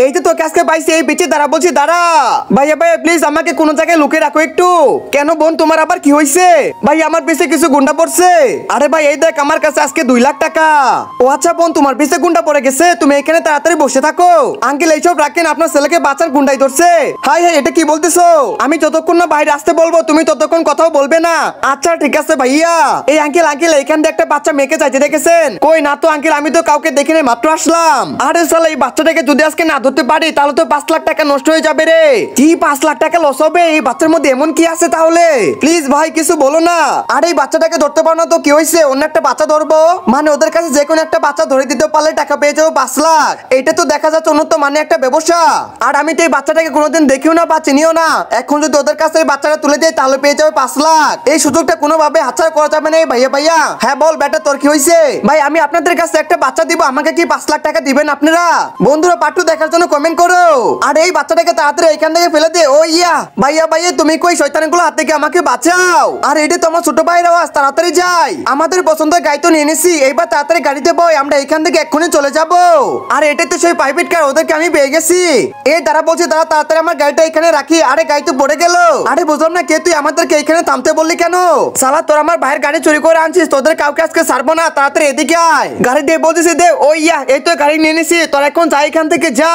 এই যে তোকে আজকে পাইছি এই বিচে দাঁড়া বলছি দাঁড়া। ভাইয়া ভাইয়া প্লিজ আমাকে কোনো জায়গায় লুকিয়ে রাখো একটু। কেন বোন তোমার আবার কি হয়েছে? ভাই আমার পিছে কিছু গুন্ডা পড়ছে। আরে ভাই এই দেখ আমার কাছে আজকে 2 লাখ টাকা। ও আচ্ছা বোন তোমার পিছে গুন্ডা পড়ে গেছে, তুমি এখানে তাড়াতাড়ি বসে থাকো। আঙ্কেল এইসব রাখেন, আপনার ছেলেকে বাঁচার গুন্ডাই ধরছে। হাই হাই এটা কি বলতেছো? আমি যতক্ষণ না বাইরে আসতে বলবো তুমি ততক্ষণ কথাও বলবে না। আচ্ছা ঠিক আছে ভাইয়া। এই আঙ্কেল আঙ্কেল এখান থেকে একটা বাচ্চা মেয়েকে যাইতে দেখেছেন? কই না তো আঙ্কেল, আমি তো কাউকে দেখিনি, মাত্র আসলাম। আরে শালা এই বাচ্চাটাকে যদি আজকে না ধরতে পারি তাহলে তো 5 লাখ টাকা নষ্ট হয়ে যাবে রে। কি 5 লাখ টাকা লস হবে? এই বাচ্চার মধ্যে এমন কি আছে তাহলে? প্লিজ ভাই কিছু বলো না। আর এই বাচ্চাটাকে ধরতে পারো না তো কি হয়েছে? অন্য একটা বাচ্চা ধরবো, মানে ওদের কাছে যে কোনো একটা বাচ্চা ধরে দিতে পারলে টাকা পেয়ে যাবো 5 লাখ। এটা তো দেখা যাচ্ছে উন্নত মানে একটা ব্যবসা। আর আমি তো এই বাচ্চাটাকে কোনোদিন দেখিও না বা চিনিও না, এখন যদি ওদের কাছে এই বাচ্চাটা তুলে দেয় তাহলে পেয়ে যাবে 5 লাখ। এই সুযোগটা কোনোভাবে হাতছাড়া করা যাবে না। ভাইয়া ভাইয়া হ্যাঁ বল বেটা তোর কি হয়েছে? ভাই আমি আপনাদের কাছে একটা বাচ্চা দিব, আমাকে কি 5 লাখ টাকা দিবেন আপনারা? বন্ধুরা পার্ট 2 দেখার জন্য কমেন্ট করো। আর এই বাচ্চাটাকে তাড়াতাড়ি এখান থেকে ফেলে দে। ও ইয়া ভাইয়া ভাইয়া তুমি কই শয়তানগুলো হাত থেকে আমাকে বাঁচাও। আর এটা তো আমার ছোট ভাইয়ের আওয়াজ, তাড়াতাড়ি যাই। আমাদের পছন্দের গাড়ি তো নিয়ে নিছি, এইবার তাড়াতাড়ি গাড়িতে বই, আমরা এখান থেকে এক্ষুনি চলে যাব। আর এটা তো সেই প্রাইভেট কার, ওদেরকে আমি পেয়ে গেছি। এই দাঁড়া বলছি দাঁড়া, তাড়াতাড়ি আমার গাড়িটা এখানে রাখি। আরে গাড়ি তো পড়ে গেল। আরে বুঝলাম না কে তুই আমাদেরকে এখানে থামতে বললি কেন? শালা তোর আমার ভাইয়ের গাড়ি চুরি করে আনছিস, তোদের কাউকে আজকে ছাড়বো না, তাড়াতাড়ি এদিকে আয়। গাড়ি দিয়ে বলতেছি দে। ও ইয়া এই তো গাড়ি নিয়ে নিছি, তোর এখন যা এখান থেকে যা,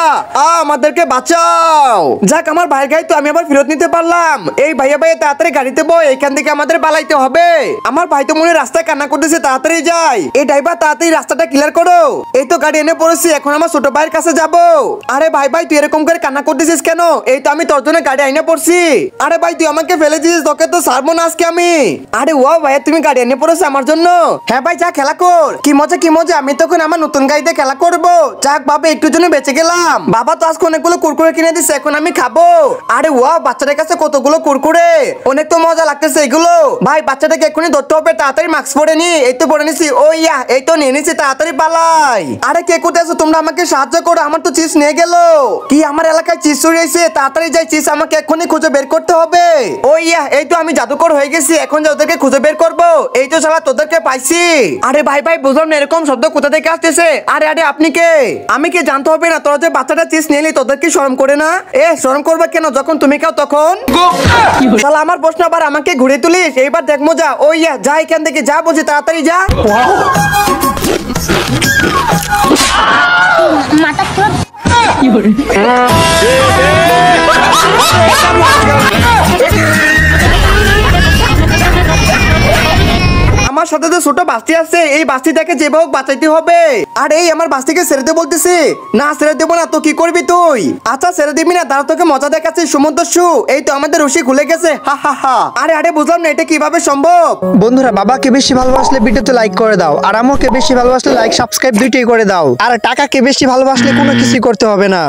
আমাদেরকে বাঁচাও। যাক আমার ভাইয়ের গাড়ি তো আমি আবার ফেরত নিতে পারলাম। এই ভাইয়া ভাইয়া তাড়াতাড়ি গাড়িতে বই, এখান থেকে আমাদের পালাইতে হবে। আমার ভাই তো মনে রাস্তায় কান্না করতেছে, তাড়াতাড়ি যাই। এই ড্রাইভার তাড়াতাড়ি রাস্তাটা ক্লিয়ার করো। এই তো গাড়ি এনে পড়েছি, এখন আমার ছোট ভাইয়ের কাছে যাব। আরে ভাই ভাই তুই এরকম করে কান্না করতেছিস কেন? এই তো আমি তোর জন্য গাড়ি এনে পড়ছি। আরে ভাই তুই আমাকে ফেলে দিয়েছিস, তোকে তো ছাড়বো না আজকে আমি। আরে ও ভাইয়া তুমি গাড়ি এনে পড়েছো আমার জন্য? হ্যাঁ ভাই যা খেলা কর। কি মজা কি মজা, আমি তখন আমার নতুন গাড়িতে খেলা করবো। যাক বাবা একটু জন্য বেঁচে গেলাম। বাবা তো আজকে অনেকগুলো কুরকুরে কিনে দিচ্ছে, এখন আমি খাবো। আরে ওয়া বাচ্চাদের কাছে কতগুলো কুরকুরে, অনেক তো মজা লাগতেছে এগুলো। ভাই বাচ্চাটাকে এক্ষুনি ধরতে হবে, তাড়াতাড়ি মাস্ক পরে নি। এই তো পরে নিছি। ও ইয়া এই তো নিয়ে নিছি, তাড়াতাড়ি পালাই। আরে কে কোথায় আছো তোমরা, আমাকে সাহায্য করো, আমার তো চিজ নিয়ে গেল। কি আমার এলাকায় চিজ চুরি হয়েছে? তাড়াতাড়ি যাই, চিজ আমাকে এক্ষুনি খুঁজে বের করতে হবে। ও ইয়া এই তো আমি জাদুকর হয়ে গেছি, এখন যে ওদেরকে খুঁজে বের করবো। এই তো শালা তোদেরকে পাইছি। আরে ভাই ভাই বুঝলাম না এরকম শব্দ কোথা থেকে আসতেছে। আরে আরে আপনি কে? আমি কে জানতে হবে না, তোরা যে বাচ্চাটা চিজ নিলি তোদের কি শরম করে না? এ শরম করবে কেন, যখন তুমি খাও তখন। শালা আমার প্রশ্ন আবার আমাকে ঘুরে তুলিস, এইবার দেখ মজা। ও ইয়া যা এখান থেকে যা, বলছি তাড়াতাড়ি যা। আমার সাথে তো ছোট বাস্তি আছে, এই বাস্তি থেকে যেভাবে বাঁচাইতে হবে। আর এই আমার বাস্তিকে ছেড়ে দে বলতেছে। না ছেড়ে দেবো না, তো কি করবি তুই? আচ্ছা ছেড়ে দিবি না, তারা তোকে মজা দেখাচ্ছে সমুদ্র শু। এই তো আমাদের রশি খুলে গেছে, হা হা হা। আরে আরে বুঝলাম না এটা কিভাবে সম্ভব। বন্ধুরা বাবাকে বেশি ভালোবাসলে ভিডিওতে লাইক করে দাও, আর আমাকে বেশি ভালোবাসলে লাইক সাবস্ক্রাইব দুইটাই করে দাও। আর টাকাকে বেশি ভালোবাসলে কোনো কিছু করতে হবে না।